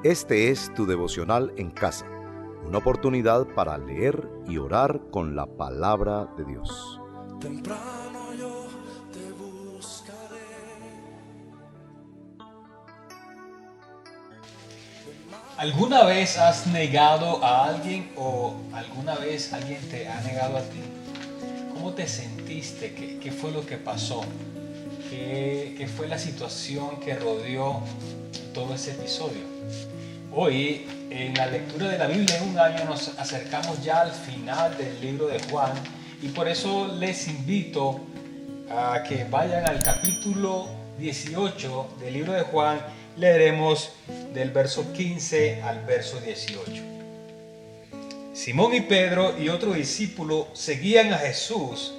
Este es tu devocional en casa, una oportunidad para leer y orar con la palabra de Dios. Temprano yo te buscaré. ¿Alguna vez has negado a alguien o alguna vez alguien te ha negado a ti? ¿Cómo te sentiste? ¿Qué fue lo que pasó? ¿Qué fue la situación que rodeó todo ese episodio? Hoy, en la lectura de la Biblia en un año, nos acercamos ya al final del libro de Juan y por eso les invito a que vayan al capítulo 18 del libro de Juan. Leeremos del verso 15 al verso 18. Simón y Pedro y otro discípulo seguían a Jesús,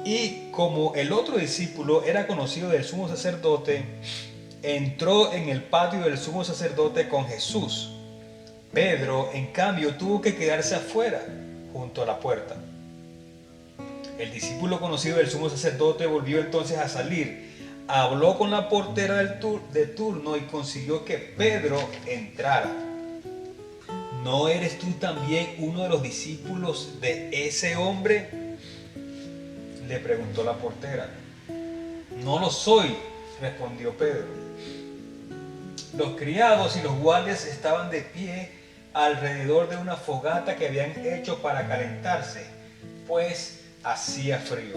y como el otro discípulo era conocido del sumo sacerdote, entró en el patio del sumo sacerdote con Jesús. Pedro, en cambio, tuvo que quedarse afuera, junto a la puerta. El discípulo conocido del sumo sacerdote volvió entonces a salir, habló con la portera de turno y consiguió que Pedro entrara. ¿No eres tú también uno de los discípulos de ese hombre?, le preguntó la portera. No lo soy, respondió Pedro. Los criados y los guardias estaban de pie alrededor de una fogata que habían hecho para calentarse, pues hacía frío.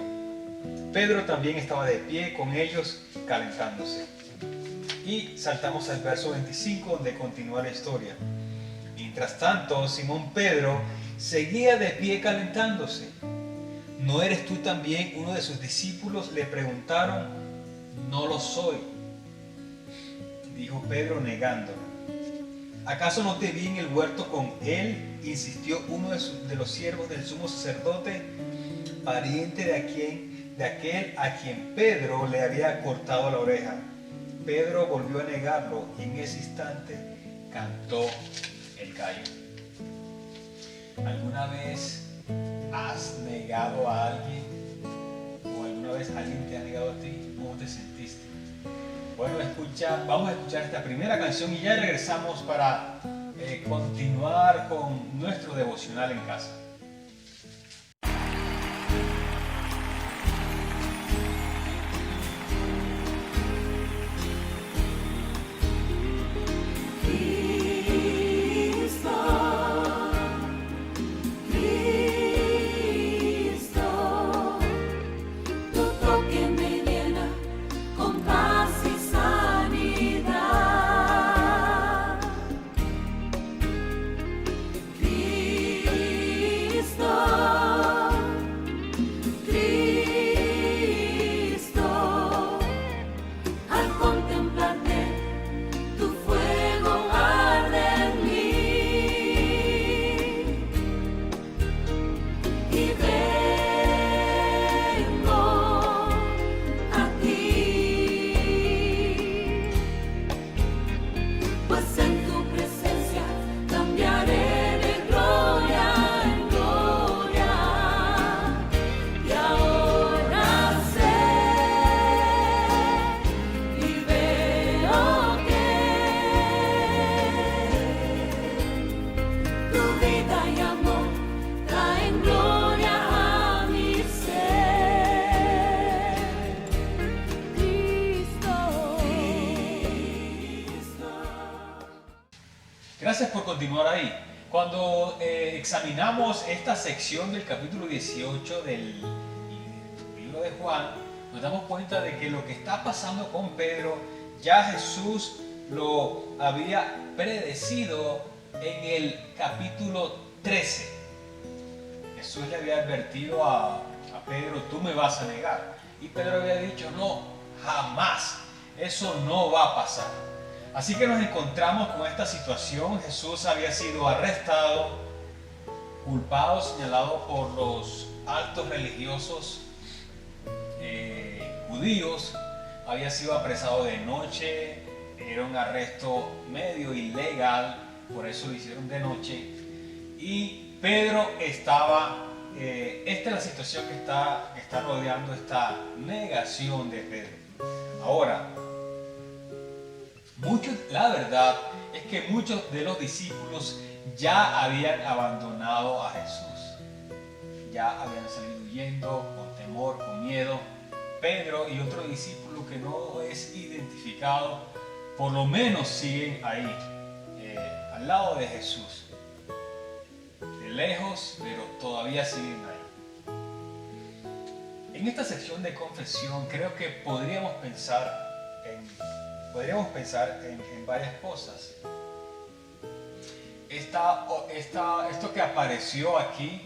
Pedro también estaba de pie con ellos calentándose. Y saltamos al verso 25, donde continúa la historia. Mientras tanto, Simón Pedro seguía de pie calentándose. ¿No eres tú también uno de sus discípulos?, le preguntaron. No lo soy, dijo Pedro negándolo. ¿Acaso no te vi en el huerto con él?, insistió uno de los siervos del sumo sacerdote, pariente de aquel a quien Pedro le había cortado la oreja. Pedro volvió a negarlo y en ese instante cantó el gallo. ¿Alguna vez has negado a alguien? ¿O alguna vez alguien te ha negado a ti? ¿Cómo te sentiste? Bueno, vamos a escuchar esta primera canción y ya regresamos para continuar con nuestro devocional en casa. Gracias por continuar ahí. Cuando examinamos esta sección del capítulo 18 del libro de Juan, nos damos cuenta de que lo que está pasando con Pedro, ya Jesús lo había predecido en el capítulo 13. Jesús le había advertido a Pedro, tú me vas a negar. Y Pedro había dicho, no, jamás, eso no va a pasar. Así que nos encontramos con esta situación. Jesús había sido arrestado, culpado, señalado por los altos religiosos judíos. Había sido apresado de noche, era un arresto medio ilegal, por eso lo hicieron de noche. Y Pedro estaba, esta es la situación que está rodeando esta negación de Pedro. Ahora, La verdad es que muchos de los discípulos ya habían abandonado a Jesús. Ya habían salido huyendo, con temor, con miedo. Pedro y otro discípulo que no es identificado, por lo menos siguen ahí, al lado de Jesús. De lejos, pero todavía siguen ahí. En esta sección de confesión creo que podríamos pensar en varias cosas. Esto que apareció aquí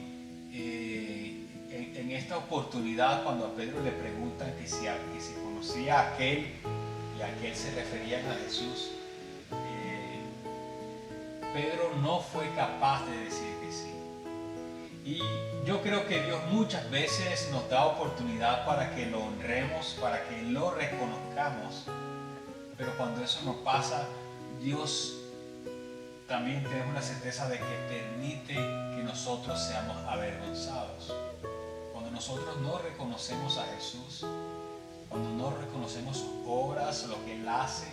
en esta oportunidad, cuando a Pedro le preguntan que si conocía a aquel, y a aquel se referían a Jesús, Pedro no fue capaz de decir que sí. Y yo creo que Dios muchas veces nos da oportunidad para que lo honremos, para que lo reconozcamos, pero cuando eso no pasa, Dios también tenemos la certeza de que permite que nosotros seamos avergonzados. Cuando nosotros no reconocemos a Jesús, cuando no reconocemos sus obras, lo que Él hace,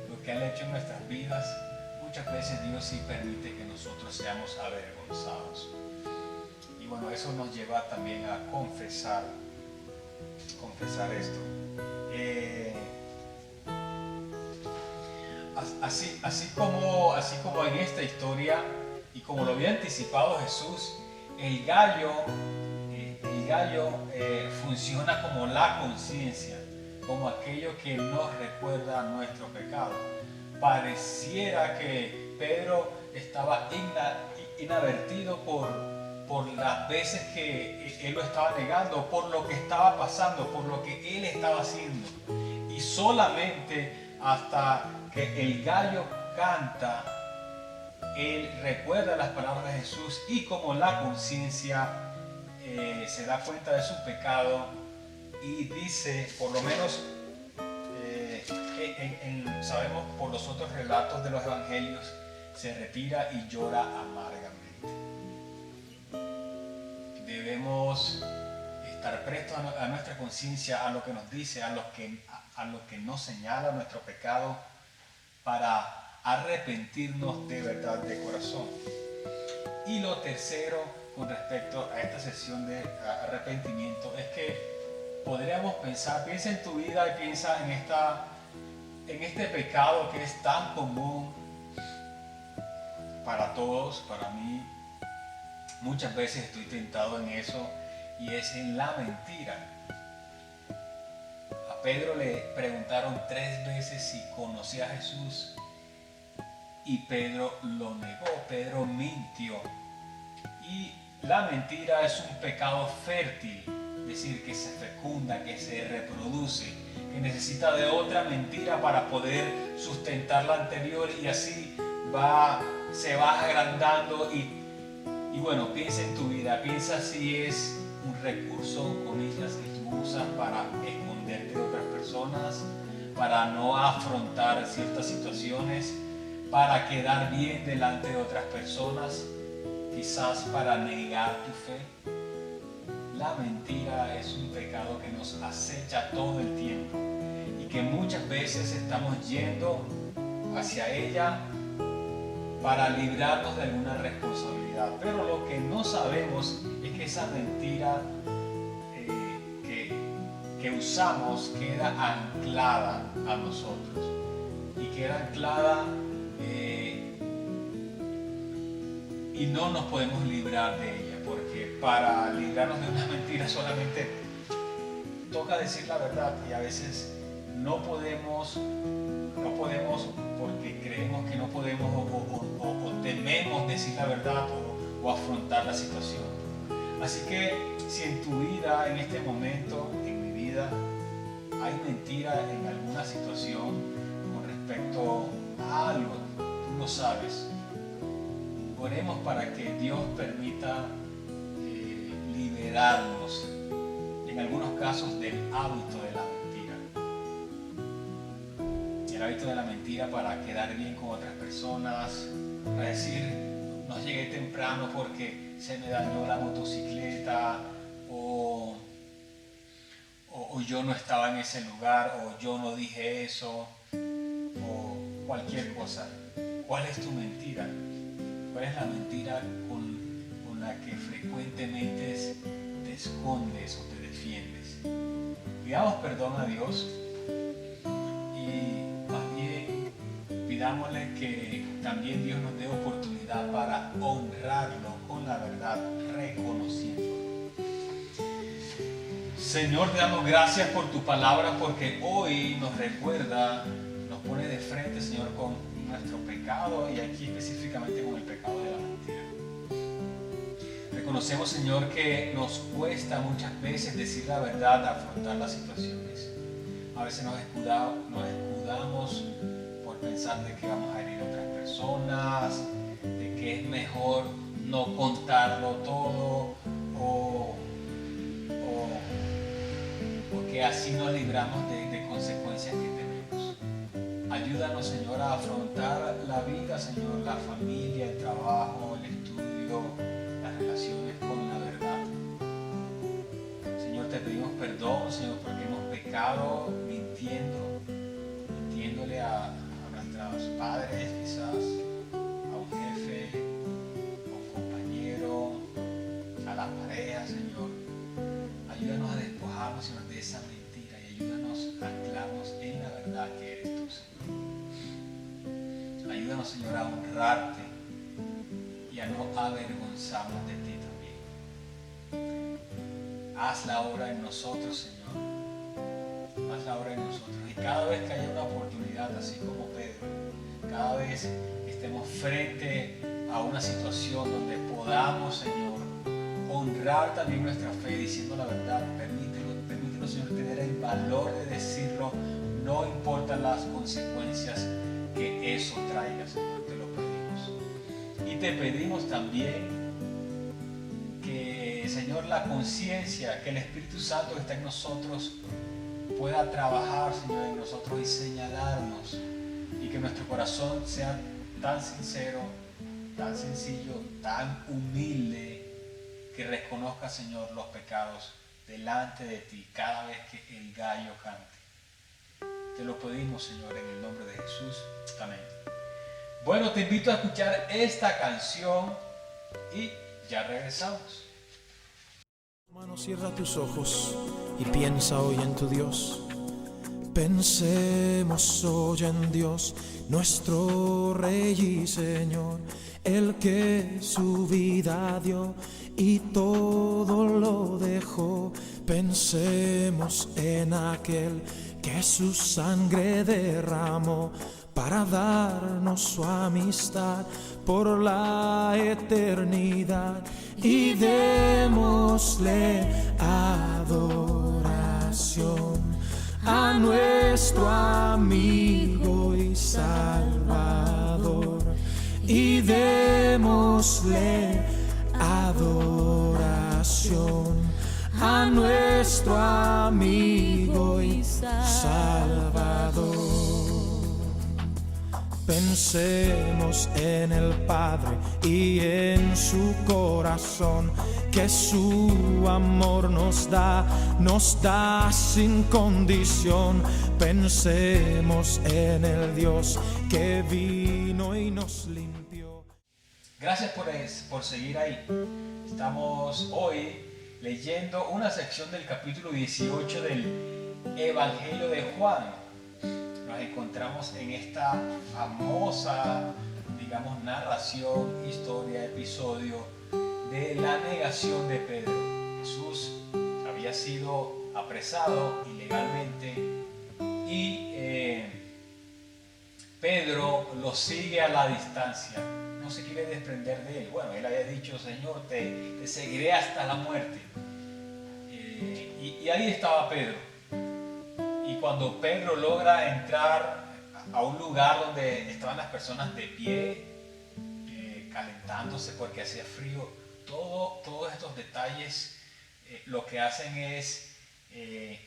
lo que Él ha hecho en nuestras vidas, muchas veces Dios sí permite que nosotros seamos avergonzados. Y bueno, eso nos lleva también a confesar esto. Así como en esta historia, y como lo había anticipado Jesús, el gallo funciona como la conciencia, como aquello que nos recuerda nuestro pecado. Pareciera que Pedro estaba inadvertido por las veces que él lo estaba negando, por lo que estaba pasando, por lo que él estaba haciendo. Y solamente hasta que el gallo canta, él recuerda las palabras de Jesús y como la conciencia se da cuenta de su pecado y dice, por lo menos sabemos por los otros relatos de los evangelios, se retira y llora amargamente. Debemos estar prestos a nuestra conciencia, a lo que nos dice, a lo que nos señala nuestro pecado, para arrepentirnos de verdad, de corazón. Y lo tercero, con respecto a esta sesión de arrepentimiento, es que podríamos piensa en tu vida y piensa en este pecado que es tan común para todos, para mí. Muchas veces estoy tentado en eso, y es en la mentira. A Pedro le preguntaron 3 veces si conocía a Jesús y Pedro lo negó, Pedro mintió. Y la mentira es un pecado fértil, es decir, que se fecunda, que se reproduce, que necesita de otra mentira para poder sustentar la anterior, y así se va agrandando. Y bueno, piensa en tu vida, piensa si es un recurso, comillas, que tú usas para esconderte de otras personas, para no afrontar ciertas situaciones, para quedar bien delante de otras personas, quizás para negar tu fe. La mentira es un pecado que nos acecha todo el tiempo y que muchas veces estamos yendo hacia ella para librarnos de alguna responsabilidad. Pero lo que no sabemos es que esa mentira que usamos queda anclada a nosotros y queda anclada y no nos podemos librar de ella, porque para librarnos de una mentira solamente toca decir la verdad, y a veces no podemos porque creemos que no podemos o tememos decir la verdad o afrontar la situación. Así que si en tu vida, en este momento, en mi vida, hay mentira en alguna situación con respecto a algo, tú lo sabes, oremos para que Dios permita liberarnos, en algunos casos, del hábito de la mentira. El hábito de la mentira para quedar bien con otras personas, para decir, no llegué temprano porque se me dañó la motocicleta, o yo no estaba en ese lugar, o yo no dije eso, o cualquier cosa. ¿Cuál es tu mentira? ¿Cuál es la mentira con la que frecuentemente te escondes o te defiendes? Pidamos perdón a Dios y más bien pidámosle que también Dios nos dé oportunidad para honrarlo con la verdad, reconociéndolo. Señor, te damos gracias por tu palabra, porque hoy nos recuerda, nos pone de frente, Señor, con nuestro pecado y aquí específicamente con el pecado de la mentira. Reconocemos, Señor, que nos cuesta muchas veces decir la verdad, afrontar las situaciones. A veces nos escudamos por pensar de que vamos a herir a otras personas, de que es mejor no contarlo todo o que así nos libramos de consecuencias que tenemos. Ayúdanos, Señor, a afrontar la vida, Señor, la familia, el trabajo, el estudio, las relaciones con la verdad. Señor, te pedimos perdón, Señor, porque hemos pecado mintiéndole a nuestros padres, quizás, a un jefe, a un compañero, a la pareja, Señor. Ayúdanos a despojarnos, Señor, de esa mentira y ayúdanos a anclarnos en la verdad que eres tú, Señor. Ayúdanos, Señor, a honrarte y a no avergonzarnos de ti también. Haz la obra en nosotros, Señor. Haz la obra en nosotros. Y cada vez que haya una oportunidad, así como Pedro, cada vez que estemos frente a una situación donde podamos, Señor, honrar también nuestra fe diciendo la verdad, permítenos, Señor, tener el valor de decirlo, no importan las consecuencias que eso traiga, Señor, te lo pedimos. Y te pedimos también que, Señor, la conciencia, que el Espíritu Santo que está en nosotros pueda trabajar, Señor, en nosotros y señalarnos, y que nuestro corazón sea tan sincero, tan sencillo, tan humilde, que reconozca, Señor, los pecados delante de ti cada vez que el gallo cante. Te lo pedimos, Señor, en el nombre de Jesús. Amén. Bueno, te invito a escuchar esta canción y ya regresamos. Hermano, cierra tus ojos y piensa hoy en tu Dios. Pensemos hoy en Dios, nuestro Rey y Señor, el que su vida dio y todo lo dejó. Pensemos en aquel que su sangre derramó para darnos su amistad por la eternidad, y démosle adoración a nuestro amigo y Salvador, y démosle adoración a nuestro amigo y Salvador. Pensemos en el Padre y en su corazón, que su amor nos da sin condición. Pensemos en el Dios que vino y nos limpió. Gracias por seguir ahí. Estamos hoy leyendo una sección del capítulo 18 del Evangelio de Juan. Nos encontramos en esta famosa, digamos, narración, historia, episodio de la negación de Pedro. Jesús había sido apresado ilegalmente y Pedro lo sigue a la distancia, no se quiere desprender de él. Bueno, él había dicho: Señor, te seguiré hasta la muerte. Y ahí estaba Pedro. Y cuando Pedro logra entrar a un lugar donde estaban las personas de pie, calentándose porque hacía frío, todos estos detalles lo que hacen es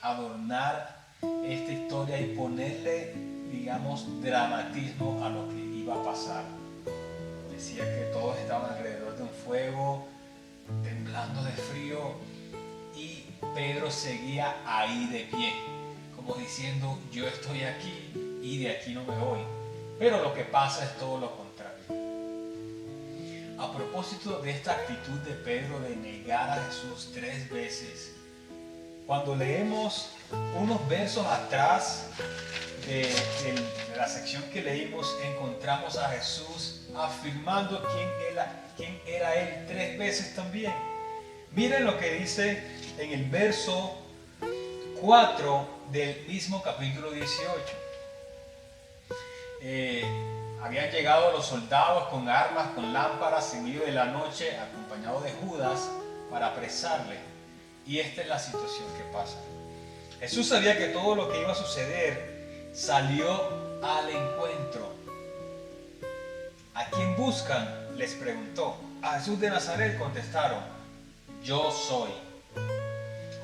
adornar esta historia y ponerle, digamos, dramatismo a lo que iba a pasar. Decía que todos estaban alrededor de un fuego, temblando de frío, y Pedro seguía ahí de pie, como diciendo: yo estoy aquí y de aquí no me voy. Pero lo que pasa es todo lo contrario. A propósito de esta actitud de Pedro de negar a Jesús 3 veces, cuando leemos unos versos atrás de la sección que leímos, encontramos a Jesús afirmando quién era Él 3 veces también. Miren lo que dice en el verso 4 del mismo capítulo 18. Habían llegado los soldados con armas, con lámparas en medio de la noche, acompañados de Judas, para apresarle. Y esta es la situación que pasa. Jesús sabía que todo lo que iba a suceder, salió al encuentro. ¿A quién buscan?, les preguntó. A Jesús de Nazaret contestaron: yo soy.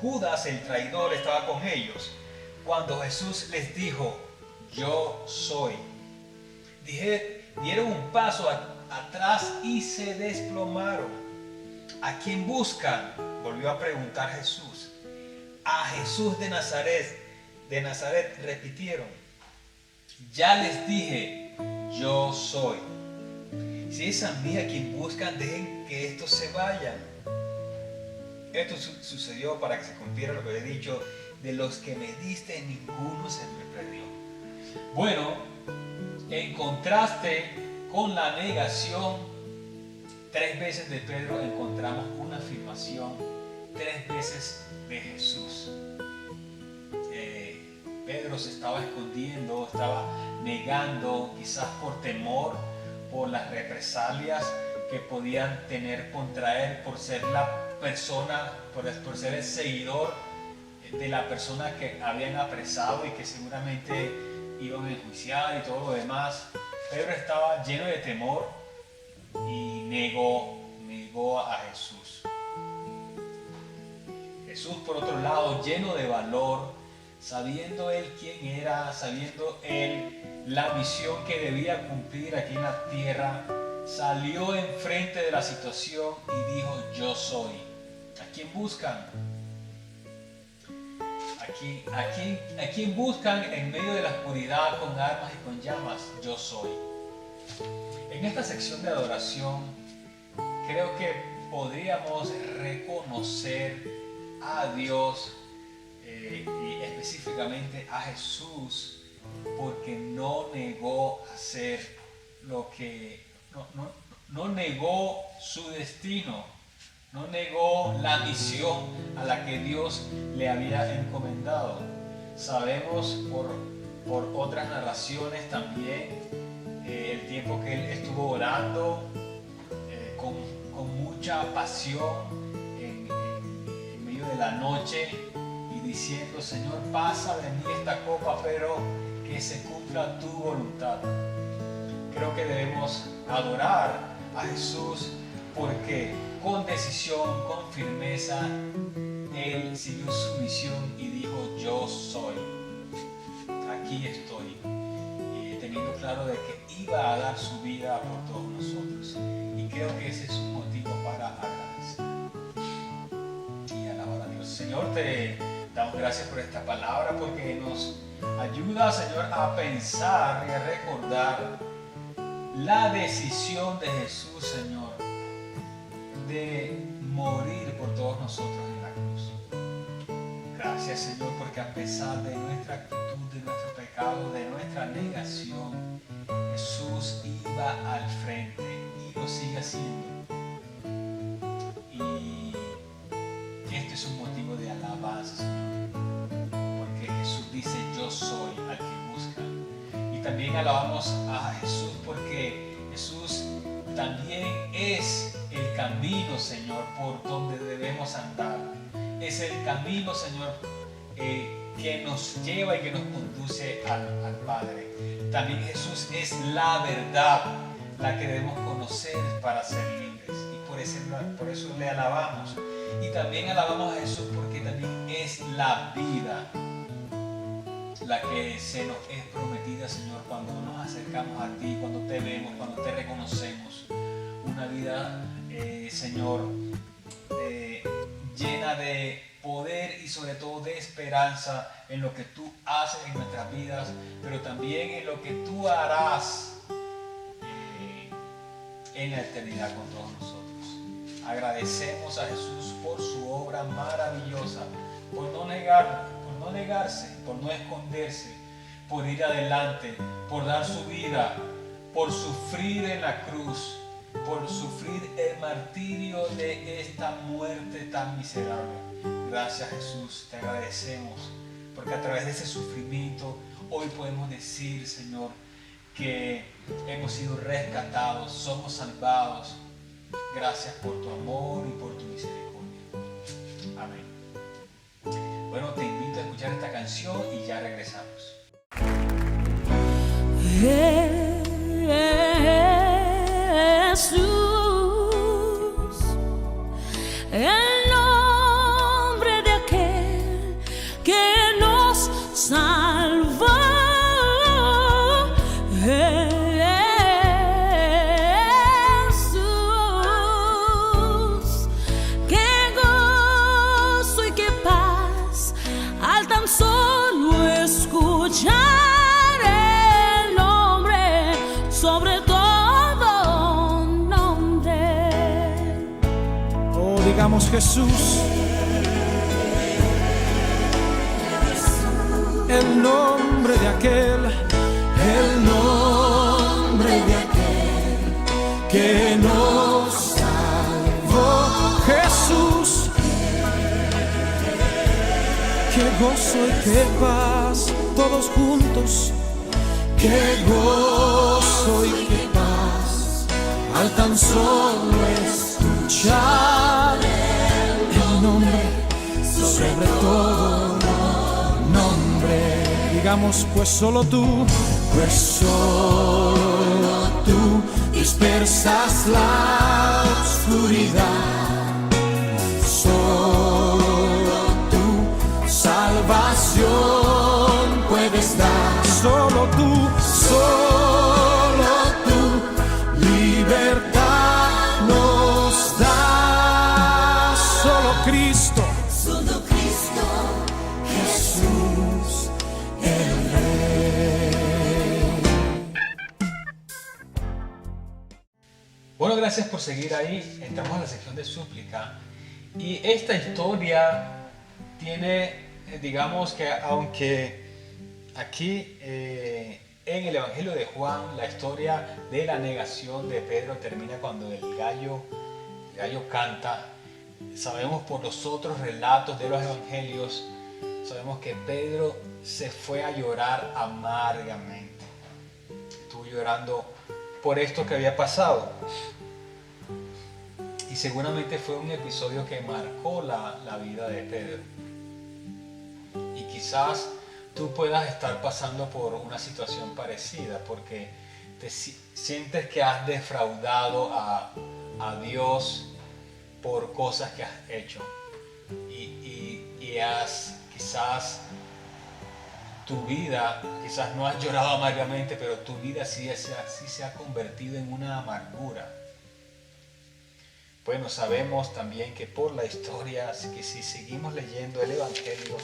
Judas, el traidor, estaba con ellos cuando Jesús les dijo: yo soy. Dieron un paso atrás y se desplomaron. ¿A quién buscan?, volvió a preguntar Jesús. A Jesús de Nazaret repitieron. Ya les dije: yo soy. Si es a mí a quien buscan, dejen que estos se vayan. Esto sucedió para que se cumpliera lo que he dicho: de los que me diste, ninguno se me perdió. Bueno, en contraste con la negación 3 veces de Pedro, encontramos una afirmación 3 veces de Jesús. Pedro se estaba escondiendo, estaba negando, quizás por temor, por las represalias que podían tener contra él, por ser la persona, por ser el seguidor de la persona que habían apresado y que seguramente iban a enjuiciar y todo lo demás. Pedro estaba lleno de temor y negó a Jesús. Jesús, por otro lado, lleno de valor, sabiendo él quién era, sabiendo él la misión que debía cumplir aquí en la tierra, salió enfrente de la situación y dijo: yo soy. ¿A quién buscan? ¿A quién buscan en medio de la oscuridad con armas y con llamas? Yo soy. En esta sección de adoración creo que podríamos reconocer a Dios y específicamente a Jesús, porque no negó hacer lo que no negó su destino, no negó la misión a la que Dios le había encomendado. Sabemos por otras narraciones también el tiempo que él estuvo orando con mucha pasión en medio de la noche y diciendo: Señor, pasa de mí esta copa, pero que se cumpla tu voluntad. Creo que debemos adorar a Jesús porque con decisión, con firmeza, Él siguió su misión y dijo: yo soy, aquí estoy, teniendo claro de que iba a dar su vida por todos nosotros. Y creo que ese es un motivo para agradecer y alabar a Dios. Señor, te damos gracias por esta palabra, porque nos ayuda, Señor, a pensar y a recordar la decisión de Jesús, Señor, de morir por todos nosotros en la cruz. Gracias, Señor, porque a pesar de nuestra actitud, de nuestro pecado, de nuestra negación, Jesús iba al frente y lo sigue haciendo. Y este es un motivo de alabanza, Señor, porque Jesús dice: yo soy al que busca. Y también alabamos a Jesús porque Jesús también es el camino, Señor, por donde debemos andar. Es el camino, Señor, que nos lleva y que nos conduce al Padre. También Jesús es la verdad, la que debemos conocer para ser libres. Y por eso le alabamos. Y también alabamos a Jesús porque también es la vida, la que se nos es prometida, Señor, cuando nos acercamos a ti, cuando te vemos, cuando te reconocemos. Una vida, Señor, llena de poder y sobre todo de esperanza en lo que tú haces en nuestras vidas, pero también en lo que tú harás en la eternidad con todos nosotros. Agradecemos a Jesús por su obra maravillosa, por no negarse, por no esconderse, por ir adelante, por dar su vida, por sufrir en la cruz, por sufrir el martirio de esta muerte tan miserable. Gracias, Jesús, te agradecemos, porque a través de ese sufrimiento hoy podemos decir, Señor, que hemos sido rescatados, somos salvados. Gracias por tu amor y por tu misericordia. Amén. Bueno, te invito a escuchar esta canción y ya regresamos. Jesús, el nombre de aquel que nos salvó. Jesús, qué gozo y qué paz al tan solo escuchar el nombre sobre todo nombre. Oh, digamos Jesús, el nombre de aquel, el nombre de aquel que nos salvó. Jesús, qué gozo y qué paz, todos juntos. Qué gozo y qué paz al tan solo escuchar el nombre sobre todo nombre. Digamos, pues solo tú dispersas la oscuridad, solo tú salvación puedes dar, solo tú libertad nos da, solo Cristo, Jesús el Rey. Bueno, gracias por seguir ahí. Entramos a la sección de súplica. Y esta historia tiene, digamos que aunque aquí en el Evangelio de Juan la historia de la negación de Pedro termina cuando el gallo canta, sabemos por los otros relatos de los evangelios, sabemos que Pedro se fue a llorar amargamente. Estuvo llorando por esto que había pasado. Y seguramente fue un episodio que marcó la vida de Pedro. Y quizás tú puedas estar pasando por una situación parecida porque te sientes que has defraudado a Dios por cosas que has hecho. Y quizás tu vida, quizás no has llorado amargamente, pero tu vida sí se ha convertido en una amargura. Bueno, sabemos también que por la historia, que si seguimos leyendo el Evangelio,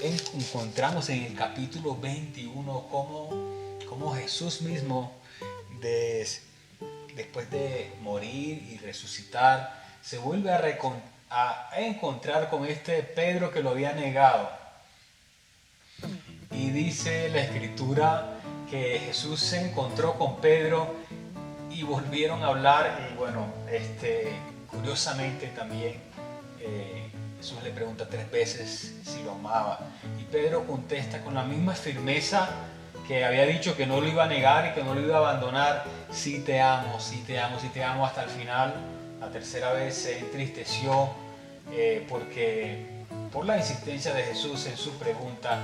encontramos en el capítulo 21 cómo Jesús mismo, después de morir y resucitar, se vuelve a encontrar con este Pedro que lo había negado. Y dice la Escritura que Jesús se encontró con Pedro y volvieron a hablar. Y bueno, curiosamente también Jesús le pregunta 3 veces si lo amaba. Y Pedro contesta con la misma firmeza que había dicho que no lo iba a negar y que no lo iba a abandonar. Sí te amo, sí te amo, sí te amo. Hasta el final, la tercera vez se entristeció por la insistencia de Jesús en su pregunta.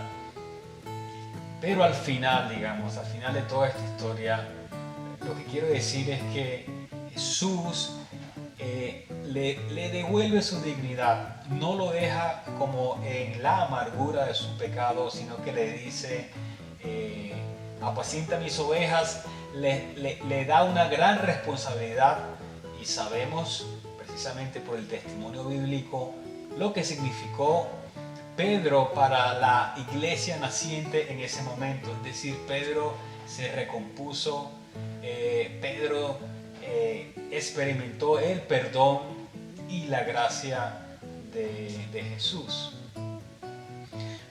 Pero al final de toda esta historia, lo que quiero decir es que Jesús le devuelve su dignidad, no lo deja como en la amargura de su pecado, sino que le dice, apacienta mis ovejas, le da una gran responsabilidad. Y sabemos precisamente por el testimonio bíblico lo que significó Pedro para la iglesia naciente en ese momento. Es decir, Pedro se recompuso, Pedro experimentó el perdón y la gracia de Jesús.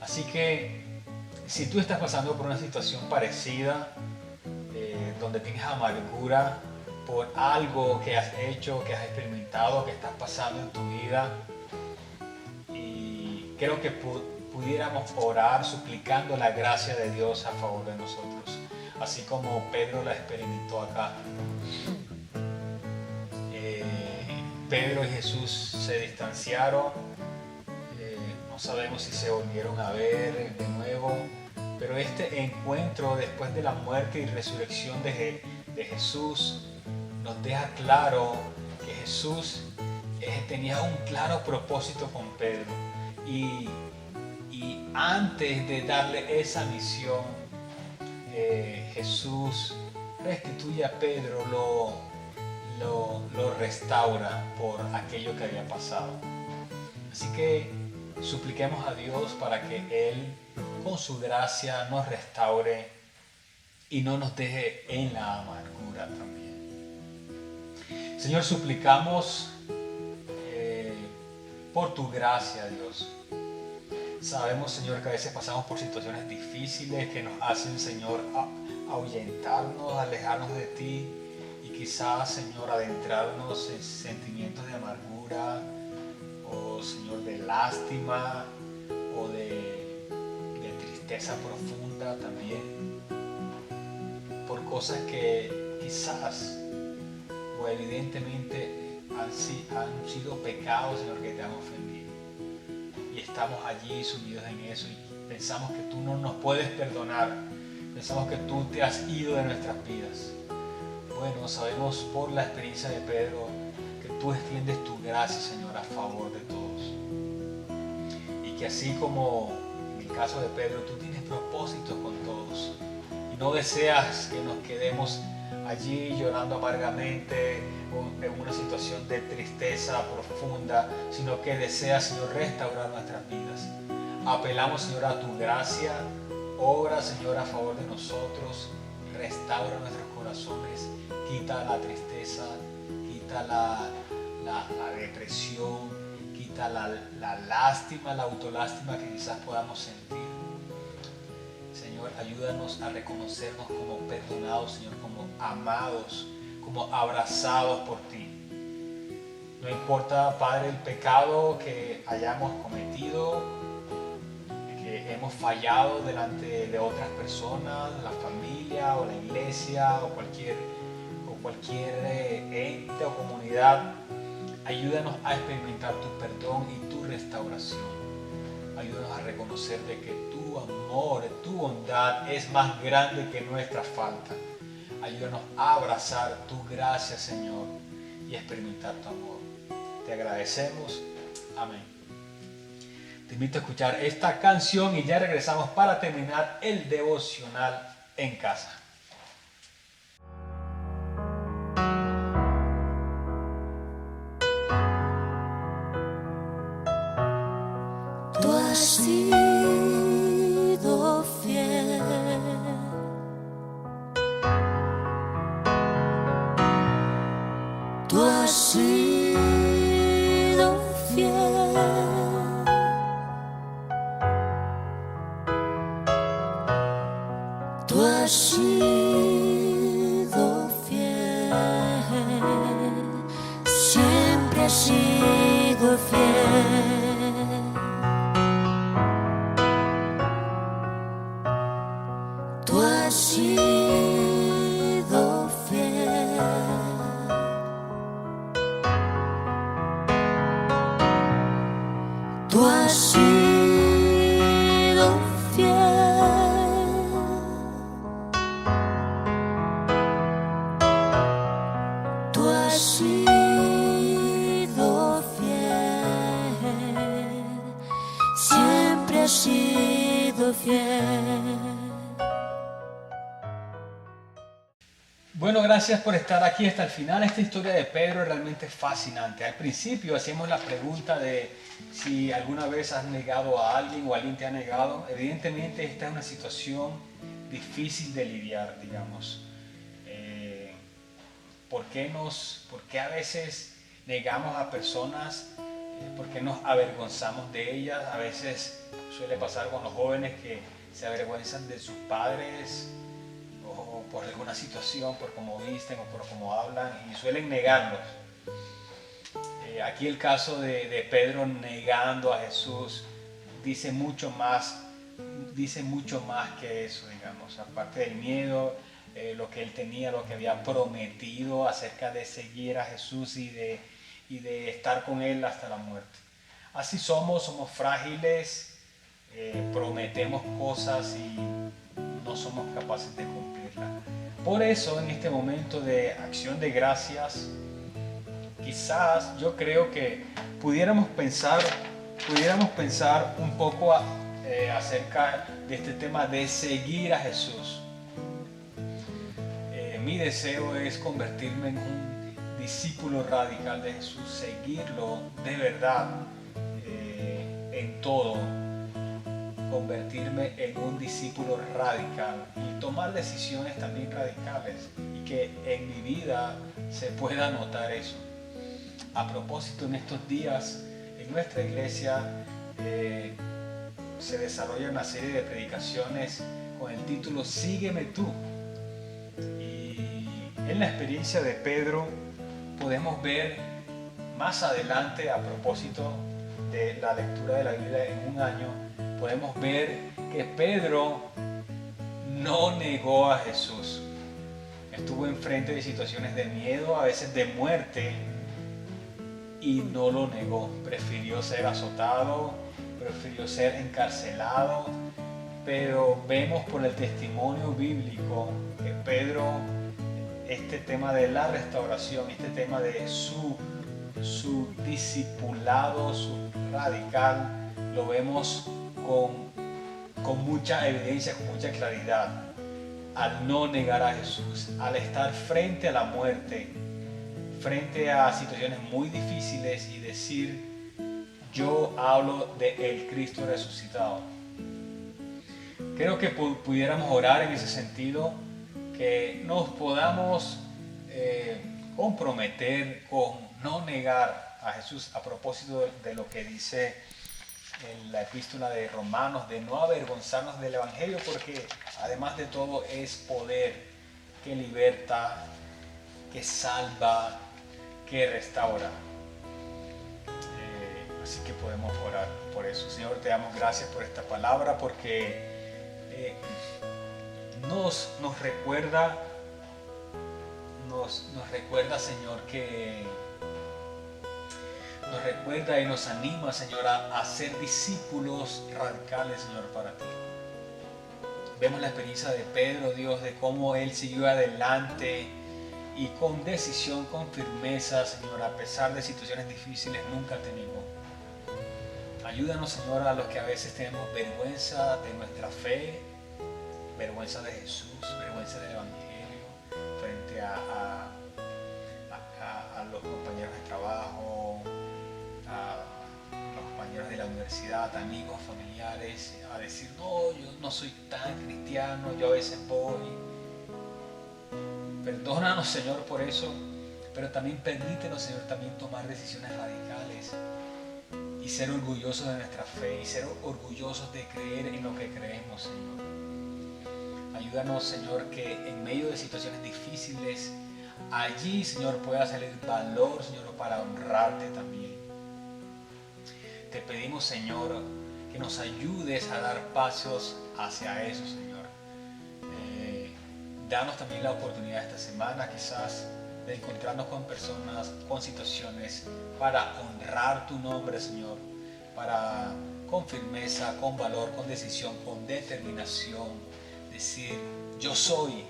Así que si tú estás pasando por una situación parecida, donde tienes amargura por algo que has hecho, que has experimentado, que estás pasando en tu vida, y creo que pudiéramos orar suplicando la gracia de Dios a favor de nosotros, así como Pedro la experimentó acá. Pedro y Jesús se distanciaron, no sabemos si se volvieron a ver de nuevo, pero este encuentro después de la muerte y resurrección de Jesús nos deja claro que Jesús tenía un claro propósito con Pedro, y antes de darle esa misión, Jesús restituye a Pedro, lo restaura por aquello que había pasado. Así que supliquemos a Dios para que Él con su gracia nos restaure y no nos deje en la amargura también. Señor, suplicamos por tu gracia, Dios. Sabemos, Señor, que a veces pasamos por situaciones difíciles que nos hacen, Señor, ahuyentarnos, alejarnos de ti, y quizás, Señor, adentrarnos en sentimientos de amargura, o, Señor, de lástima, o de tristeza profunda también, por cosas que quizás o evidentemente han sido pecados, Señor, que te han ofendido. Y estamos allí sumidos en eso y pensamos que tú no nos puedes perdonar, pensamos que tú te has ido de nuestras vidas. Bueno, sabemos por la experiencia de Pedro que tú extiendes tu gracia, Señor, a favor de todos. Y que así como en el caso de Pedro, tú tienes propósitos con todos. Y no deseas que nos quedemos allí llorando amargamente o en una situación de tristeza profunda, sino que deseas, Señor, restaurar nuestras vidas. Apelamos, Señor, a tu gracia. Obra, Señor, a favor de nosotros. Restaura nuestros corazones. Quita la tristeza, quita la depresión, quita la lástima, la autolástima que quizás podamos sentir. Señor, ayúdanos a reconocernos como perdonados, Señor, como amados, como abrazados por ti. No importa, Padre, el pecado que hayamos cometido, que hemos fallado delante de otras personas, la familia o la iglesia o cualquier ente o comunidad. Ayúdanos a experimentar tu perdón y tu restauración. Ayúdanos a reconocer de que tu amor, tu bondad es más grande que nuestra falta. Ayúdanos a abrazar tu gracia, Señor, y experimentar tu amor. Te agradecemos. Amén. Te invito a escuchar esta canción y ya regresamos para terminar el devocional en casa. Tú has sido fiel. Tú has sido fiel. Tú has sido fiel. Siempre has sido fiel. Tú has sido fiel. Tú has sido fiel. Tú has sido fiel. Siempre has sido fiel. Bueno, gracias por estar aquí hasta el final. Esta historia de Pedro es realmente fascinante. Al principio hacíamos la pregunta de si alguna vez has negado a alguien o alguien te ha negado. Evidentemente esta es una situación difícil de lidiar, digamos. ¿Por qué a veces negamos a personas? ¿Por qué nos avergonzamos de ellas? A veces suele pasar con los jóvenes que se avergüenzan de sus padres o por alguna situación, por cómo visten o por cómo hablan, y suelen negarlos. Aquí el caso de Pedro negando a Jesús dice mucho más que eso, digamos, aparte del miedo, lo que él tenía, lo que había prometido acerca de seguir a Jesús y de estar con él hasta la muerte. Así somos frágiles, prometemos cosas y no somos capaces de cumplirlas. Por eso, en este momento de acción de gracias, quizás yo creo que pudiéramos pensar un poco acerca de este tema de seguir a Jesús. Mi deseo es convertirme en un discípulo radical de Jesús, seguirlo de verdad en todo, convertirme en un discípulo radical y tomar decisiones también radicales, y que en mi vida se pueda notar eso. A propósito, en estos días en nuestra iglesia se desarrolla una serie de predicaciones con el título Sígueme tú. Y en la experiencia de Pedro podemos ver más adelante, a propósito de la lectura de la Biblia en un año, podemos ver que Pedro no negó a Jesús. Estuvo enfrente de situaciones de miedo, a veces de muerte, y no lo negó. Prefirió ser azotado, prefirió ser encarcelado, pero vemos por el testimonio bíblico que Pedro, este tema de la restauración, este tema de su discipulado, su radical, lo vemos con mucha evidencia, con mucha claridad, al no negar a Jesús, al estar frente a la muerte, frente a situaciones muy difíciles y decir: yo hablo del Cristo resucitado. Creo que pudiéramos orar en ese sentido, que nos podamos comprometer con no negar a Jesús, a propósito de lo que dice en la epístola de Romanos, de no avergonzarnos del Evangelio, porque además de todo es poder que liberta, que salva, que restaura. Así que podemos orar por eso. Señor, te damos gracias por esta palabra, porque nos recuerda, Señor, que nos recuerda y nos anima, Señor, a ser discípulos radicales, Señor, para ti. Vemos la experiencia de Pedro, Dios, de cómo él siguió adelante y con decisión, con firmeza, Señor, a pesar de situaciones difíciles, nunca te negó. Ayúdanos, Señor, a los que a veces tenemos vergüenza de nuestra fe, vergüenza de Jesús, vergüenza del Evangelio, frente a los compañeros de trabajo, a los compañeros de la universidad, amigos, familiares, a decir: no, yo no soy tan cristiano, yo a veces voy. Perdónanos, Señor, por eso, pero también permítenos, Señor, también tomar decisiones radicales y ser orgullosos de nuestra fe y ser orgullosos de creer en lo que creemos, Señor. Ayúdanos, Señor, que en medio de situaciones difíciles, allí, Señor, pueda salir valor, Señor, para honrarte también. Te pedimos, Señor, que nos ayudes a dar pasos hacia eso, Señor. Danos también la oportunidad esta semana, quizás, de encontrarnos con personas, con situaciones, para honrar tu nombre, Señor, para con firmeza, con valor, con decisión, con determinación, decir: yo soy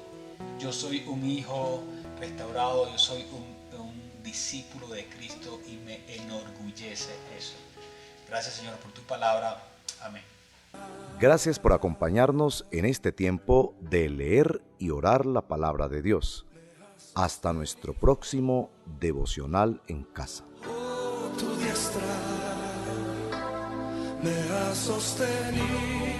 un hijo restaurado, yo soy un discípulo de Cristo, y me enorgullece eso. Gracias, Señor, por tu palabra. Amén. Gracias por acompañarnos en este tiempo de leer y orar la palabra de Dios. Hasta nuestro próximo devocional en casa. Tu diestra me ha sostenido.